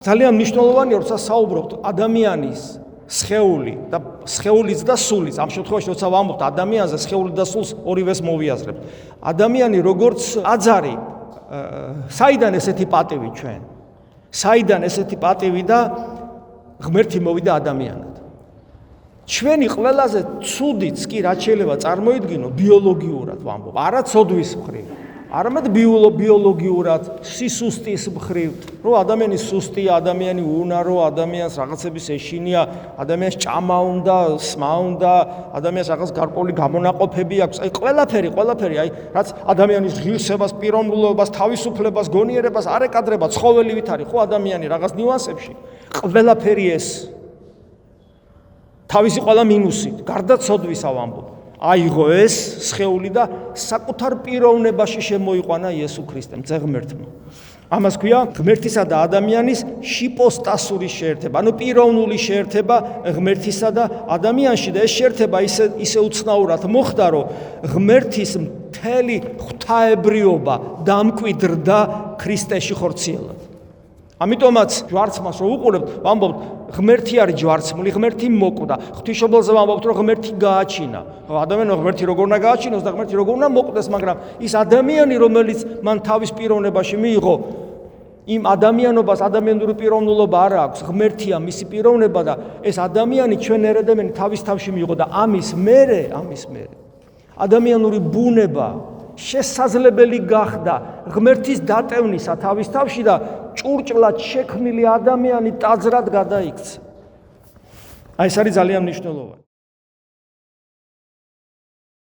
ძალიან მნიშვნელოვანია, როცა საუბრობთ ადამიანის სხეული და სხეულიც და სულიც. ამ შემთხვევაში როცა ვამბობთ ადამიანზე, სხეული და სულს ორივეს მოვიაზრებთ. ადამიანი როგორც აძარი, საიდან ესეთი პატივი ჩვენ? საიდან ესეთი პატივი და ღმერთი მოვიდა ადამიანად? ჩვენი ყველაზე ცუდიც კი რაც შეიძლება წარმოიდგინო ბიოლოგიურად ვამბობ, არა ცოდვის მხრივ. არამედ ბიოლოგიურად, სისუსტის მხრივ, რომ ადამიანი სუსტია, ადამიანი უნარო, ადამიანს რაღაცების ეშინია, ადამიანს ჭამა უნდა, სმა უნდა, ადამიანს რაღაც გარკვეული გამონაყოფები აქვს. აი ყველაფერი, აი რაც ადამიანის ღირსებას, პიროვნულობას, თავისუფლებას, გონიერებას არ ეკადრება ცხოველი ვით არის, ხო ადამიანი რაღაც ნიუანსებში. ყველაფერი ეს თავისი ყველა მინუსით, გარდა ცოდვისა ვამბობ. აიღო ეს სხეული და საკუთარ პიროვნებაში შემოიყვანა იესო ქრისტემ, ღმერთმა. ამას ქვია ღმერთისა და ადამიანის ჰიპოსტასური შეერთება, ანუ პიროვნული შეერთება ღმერთისა და ადამიანში და ეს შეერთება ისე უცნაურად მოხდა, რომ ღმერთის მთელი ღვთაებრიობა დამკვიდრდა ქრისტეში ხორციელად. ამიტომაც ჯვარცმას რო უყურებთ, ვამბობთ ღმერთი არის ჯვარცმული, ღმერთი მოკვდა. ღვთისმშობელზე ვამბობთ, რომ ღმერთი გააჩინა. ადამიანო ღმერთი როგორ უნდა გააჩინოს და ღმერთი როგორ უნდა მოკვდეს, მაგრამ ის ადამიანი, რომელიც მან თავის პიროვნებაში მიიღო, იმ ადამიანობას ადამიანური პიროვნულობა არ აქვს, ღმერთია მისი პიროვნება და ეს ადამიანი ჩვენ ერედემენი თავის თავში მიიღო და ამის მერე ადამიანური ბუნება შესაძლებელი გახდა ღმერთის დატევნისა თავის თავში და ჭურჭლად შექმნილი ადამიანი ტაძრად გადაიქცა. აი ეს არის ძალიან მნიშვნელოვანი.